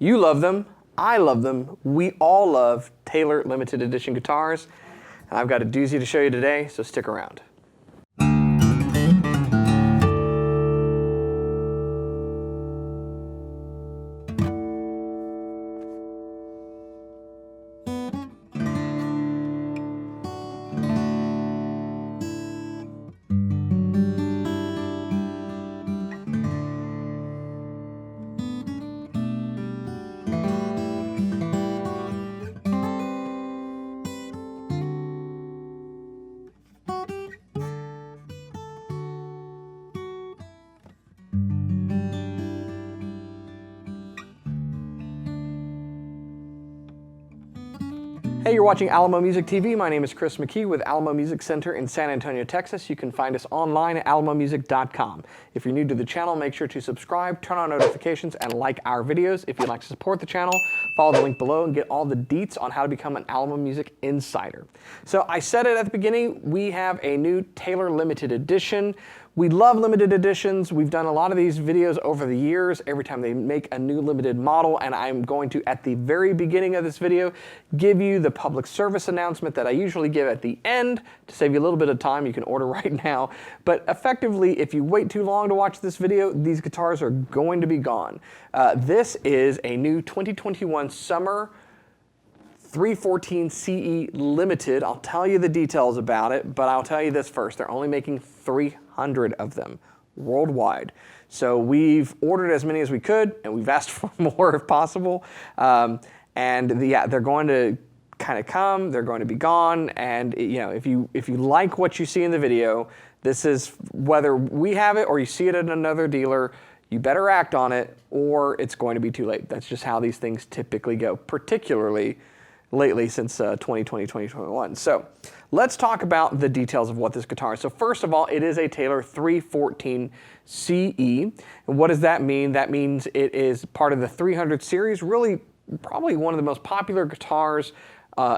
You love them. I love them. We all love Taylor limited edition guitars. And I've got a doozy to show you today, so stick around. Hey, you're watching Alamo Music TV. My name is Chris McKee with Alamo Music Center in San Antonio, Texas. You can find us online at alamomusic.com. If you're new to the channel, make sure to subscribe, turn on notifications, and like our videos. If you'd like to support the channel, follow the link below and get all the deets on how to become an Alamo Music insider. So I said it at the beginning, we have a new Taylor limited edition. We love limited editions. We've done a lot of these videos over the years, every time they make a new limited model, and I'm going to, at the very beginning of this video, give you the public service announcement that I usually give at the end to save you a little bit of time. You can order right now. But effectively, if you wait too long to watch this video, these guitars are going to be gone. This is a new 2021 summer 314 CE Limited. I'll tell you the details about it, but I'll tell you this first. They're only making 300 of them worldwide. So we've ordered as many as we could, and we've asked for more if possible. Yeah, they're going to kind of come, they're going to be gone, and you know, if you like what you see in the video, this is whether we have it or you see it at another dealer, you better act on it or it's going to be too late. That's just how these things typically go, particularly lately since 2020, 2021. So let's talk about the details of what this guitar is. So first of all, it is a Taylor 314 CE. And what does that mean? That means it is part of the 300 series, really probably one of the most popular guitars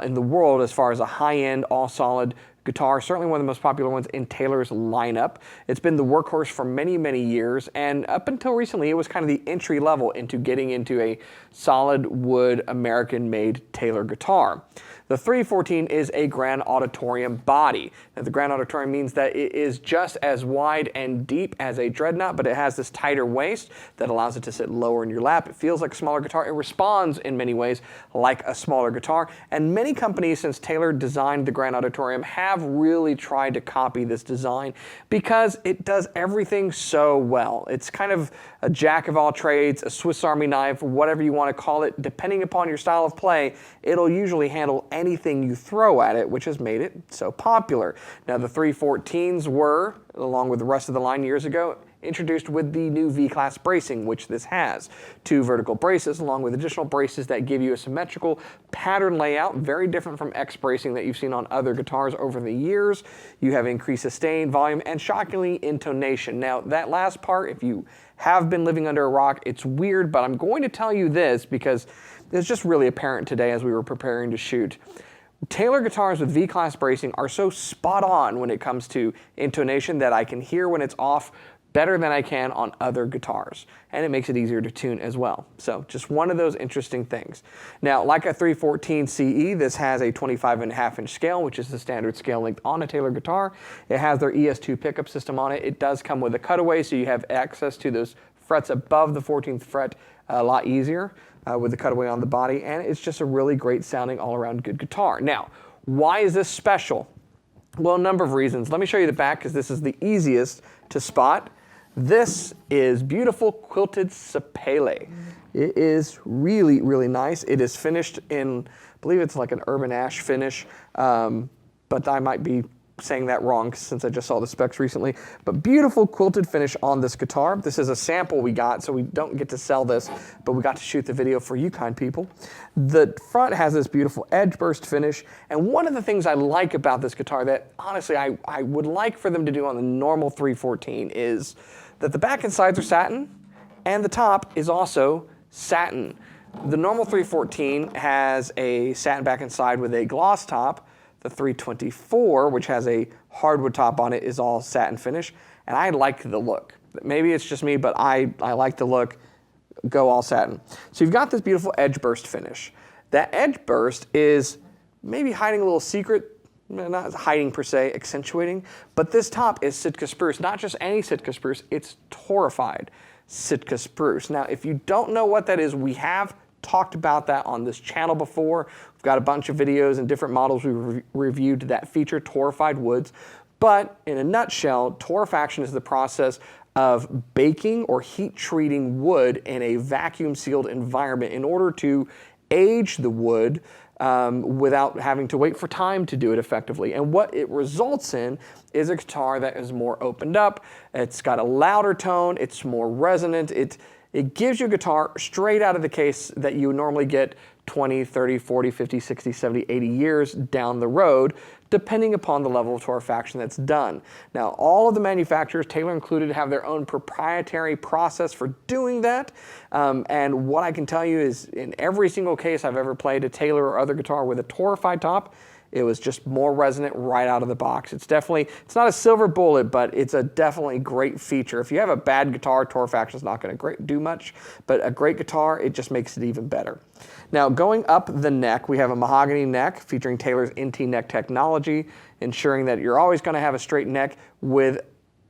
in the world as far as a high-end, all-solid guitar, certainly one of the most popular ones in Taylor's lineup. It's been the workhorse for many, many years, and up until recently, it was kind of the entry level into getting into a solid wood American-made Taylor guitar. The 314 is a Grand Auditorium body. Now, the Grand Auditorium means that it is just as wide and deep as a dreadnought, but it has this tighter waist that allows it to sit lower in your lap. It feels like a smaller guitar. It responds in many ways like a smaller guitar. And many companies, since Taylor designed the Grand Auditorium, have really tried to copy this design because it does everything so well. It's kind of a jack of all trades, a Swiss Army knife, whatever you want to call it. Depending upon your style of play, it'll usually handle anything you throw at it, which has made it so popular. Now, the 314s were, along with the rest of the line years ago, introduced with the new V-Class bracing, which this has. 2 vertical braces, along with additional braces that give you a symmetrical pattern layout, very different from X bracing that you've seen on other guitars over the years. You have increased sustain, volume, and shockingly, intonation. Now, that last part, if you have been living under a rock, it's weird, but I'm going to tell you this because it's just really apparent today as we were preparing to shoot. Taylor guitars with V-Class bracing are so spot on when it comes to intonation that I can hear when it's off better than I can on other guitars, and it makes it easier to tune as well. So just one of those interesting things. Now, like a 314 CE, this has a 25.5-inch scale, which is the standard scale length on a Taylor guitar. It has their ES2 pickup system on it. It does come with a cutaway, so you have access to those frets above the 14th fret a lot easier with the cutaway on the body, and it's just a really great sounding all-around good guitar. Now, why is this special? Well, a number of reasons. Let me show you the back because this is the easiest to spot. This is beautiful quilted sapele. It is really, really nice. It is finished in, I believe it's like an urban ash finish, but I might be saying that wrong since I just saw the specs recently. But beautiful quilted finish on this guitar. This is a sample we got, so we don't get to sell this, but we got to shoot the video for you kind people. The front has this beautiful edgeburst finish, and one of the things I like about this guitar that honestly I would like for them to do on the normal 314 is that the back and sides are satin, and the top is also satin. The normal 314 has a satin back and side with a gloss top. The 324, which has a hardwood top on it, is all satin finish, and I like the look. Maybe it's just me, but I like the look. go all satin. So you've got this beautiful edgeburst finish. That edgeburst is maybe hiding a little secret, not hiding per se, accentuating, but this top is Sitka spruce, not just any Sitka spruce, it's torrefied Sitka spruce. Now, if you don't know what that is, we have talked about that on this channel before. We've got a bunch of videos and different models we reviewed that feature torrefied woods. But in a nutshell, torrefaction is the process of baking or heat treating wood in a vacuum sealed environment in order to age the wood without having to wait for time to do it effectively. And what it results in is a guitar that is more opened up, it's got a louder tone, it's more resonant, it gives you a guitar straight out of the case that you normally get 20, 30, 40, 50, 60, 70, 80 years down the road, depending upon the level of torrefaction that's done. Now, all of the manufacturers, Taylor included, have their own proprietary process for doing that. And what I can tell you is in every single case I've ever played a Taylor or other guitar with a torrefied top, it was just more resonant right out of the box. It's not a silver bullet, but it's a definitely great feature. If you have a bad guitar, torrefaction is not going to do much, but a great guitar, it just makes it even better. Now, going up the neck, we have a mahogany neck featuring Taylor's NT neck technology, ensuring that you're always going to have a straight neck with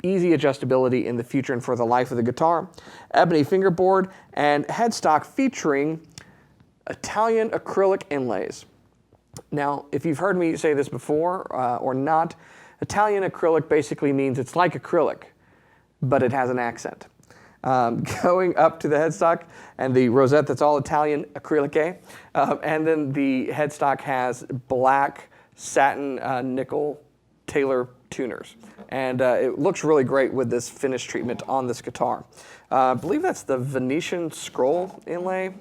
easy adjustability in the future and for the life of the guitar. Ebony fingerboard and headstock featuring Italian acrylic inlays. Now, if you've heard me say this before or not, Italian acrylic basically means it's like acrylic, but it has an accent. Going up to the headstock and the rosette, that's all Italian acrylic, and then the headstock has black satin nickel Taylor tuners. And it looks really great with this finish treatment on this guitar. I believe that's the Venetian scroll inlay.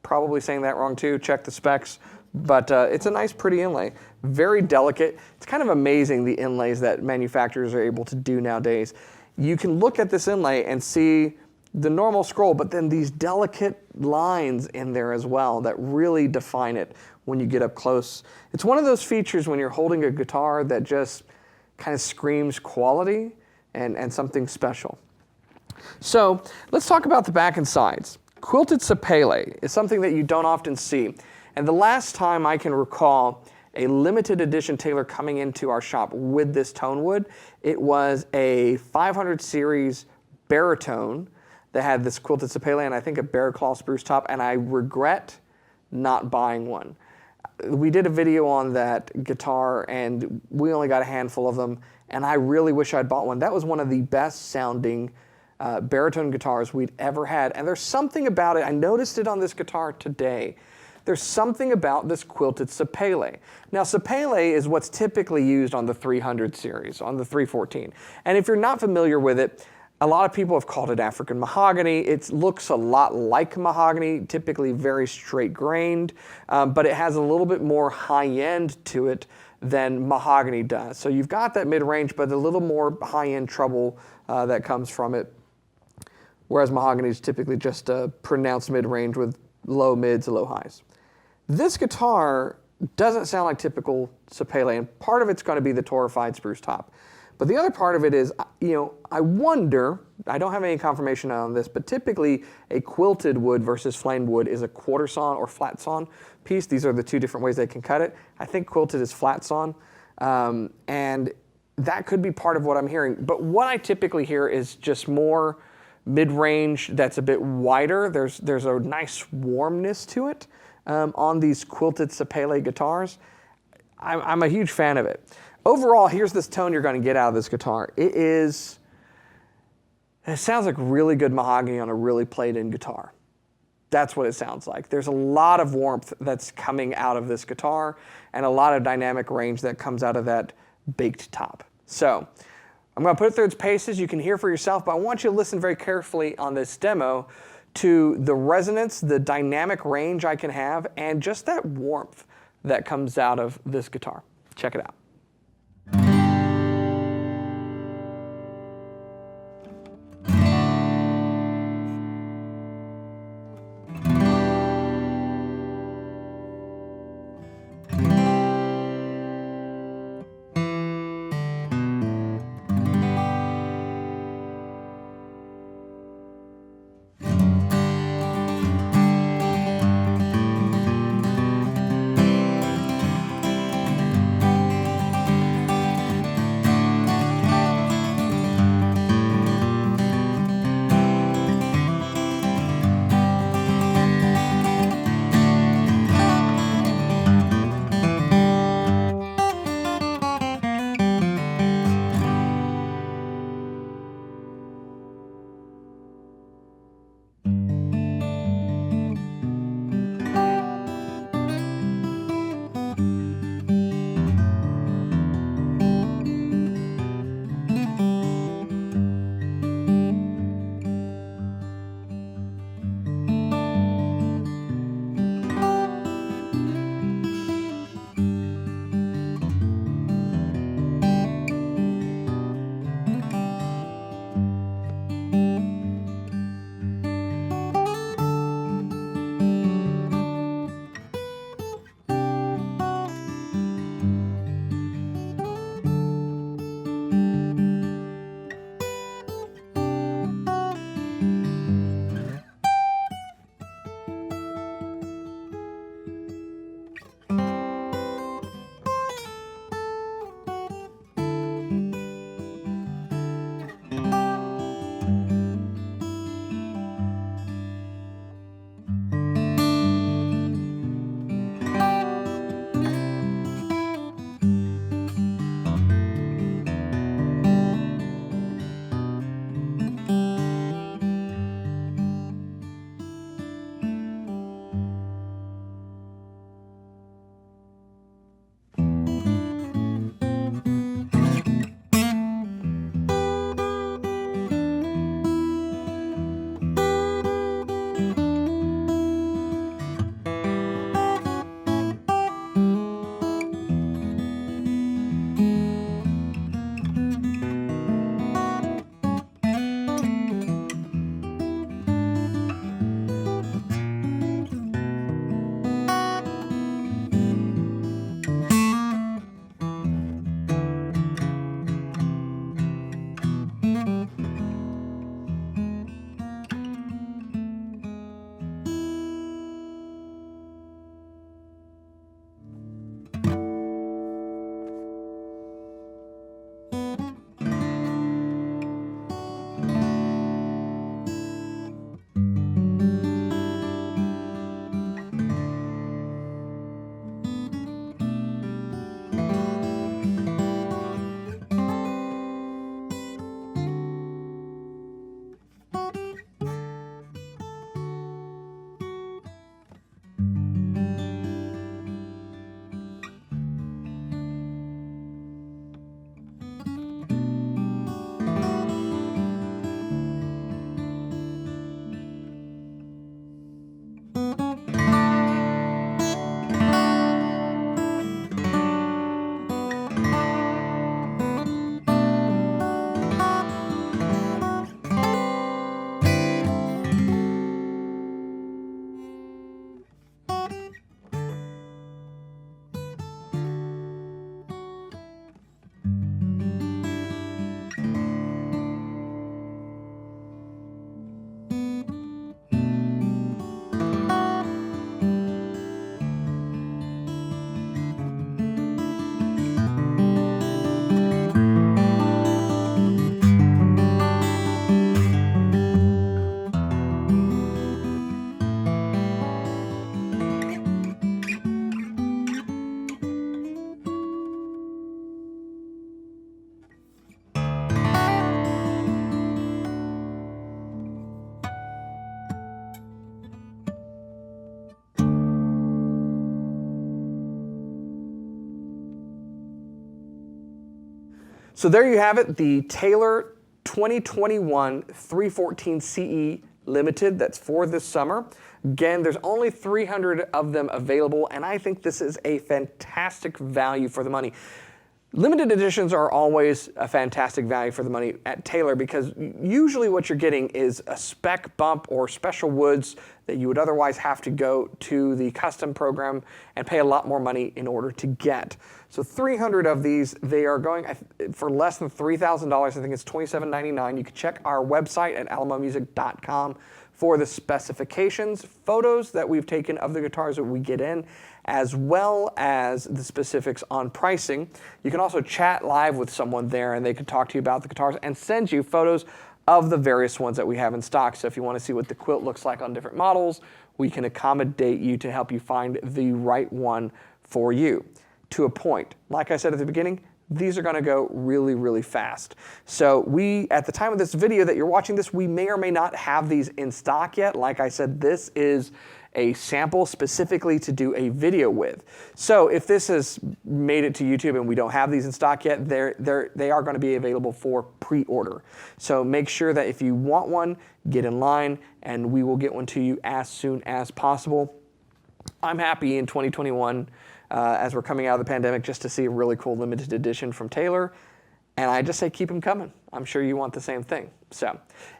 Probably saying that wrong too, check the specs. But it's a nice, pretty inlay. Very delicate. It's kind of amazing the inlays that manufacturers are able to do nowadays. You can look at this inlay and see the normal scroll, but then these delicate lines in there as well that really define it when you get up close. It's one of those features when you're holding a guitar that just kind of screams quality and something special. So let's talk about the back and sides. Quilted sapele is something that you don't often see. And the last time I can recall a limited edition Taylor coming into our shop with this tone wood, it was a 500 series baritone that had this quilted sapele and I think a bear claw spruce top, and I regret not buying one. We did a video on that guitar and we only got a handful of them, and I really wish I'd bought one. That was one of the best sounding baritone guitars we'd ever had, and there's something about it, I noticed it on this guitar today. There's something about this quilted sapele. Now, sapele is what's typically used on the 300 series, on the 314. And if you're not familiar with it, a lot of people have called it African mahogany. It looks a lot like mahogany, typically very straight grained, but it has a little bit more high end to it than mahogany does. So you've got that mid-range, but a little more high-end treble that comes from it, whereas mahogany is typically just a pronounced mid-range with low mids, low highs. This guitar doesn't sound like typical sapele, and part of it's going to be the torrefied spruce top. But the other part of it is, I wonder, I don't have any confirmation on this, but typically a quilted wood versus flamed wood is a quarter sawn or flat sawn piece. These are the two different ways they can cut it. I think quilted is flat sawn, and that could be part of what I'm hearing. But what I typically hear is just more mid-range that's a bit wider. There's a nice warmness to it on these quilted sapele guitars. I'm a huge fan of it. Overall, here's this tone you're going to get out of this guitar. It sounds like really good mahogany on a really played-in guitar. That's what it sounds like. There's a lot of warmth that's coming out of this guitar and a lot of dynamic range that comes out of that baked top. So I'm going to put it through its paces. You can hear for yourself, but I want you to listen very carefully on this demo to the resonance, the dynamic range I can have, and just that warmth that comes out of this guitar. Check it out. So there you have it, the Taylor 2021 314 CE Limited. That's for this summer. Again, there's only 300 of them available, and I think this is a fantastic value for the money. Limited editions are always a fantastic value for the money at Taylor because usually what you're getting is a spec bump or special woods that you would otherwise have to go to the custom program and pay a lot more money in order to get. So 300 of these, they are going for less than $3,000. I think it's $27.99. You can check our website at alamomusic.com for the specifications, photos that we've taken of the guitars that we get in, as well as the specifics on pricing. You can also chat live with someone there and they can talk to you about the guitars and send you photos of the various ones that we have in stock. So if you want to see what the quilt looks like on different models, we can accommodate you to help you find the right one for you. To a point. Like I said at the beginning, these are going to go really, really fast. So we, at the time of this video that you're watching this, we may or may not have these in stock yet. Like I said, this is a sample specifically to do a video with. So if this has made it to YouTube and we don't have these in stock yet, they are going to be available for pre-order. So make sure that if you want one, get in line and we will get one to you as soon as possible. I'm happy in 2021 as we're coming out of the pandemic just to see a really cool limited edition from Taylor. And I just say keep them coming. I'm sure you want the same thing. So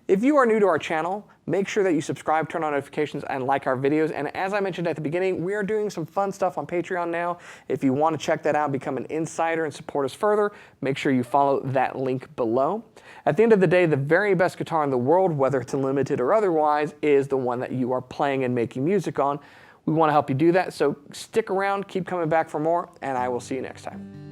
if you are new to our channel, make sure that you subscribe, turn on notifications, and like our videos. And as I mentioned at the beginning, we are doing some fun stuff on Patreon now. If you want to check that out, become an insider and support us further, make sure you follow that link below. At the end of the day, the very best guitar in the world, whether it's a limited or otherwise, is the one that you are playing and making music on. We want to help you do that, so stick around, keep coming back for more, and I will see you next time.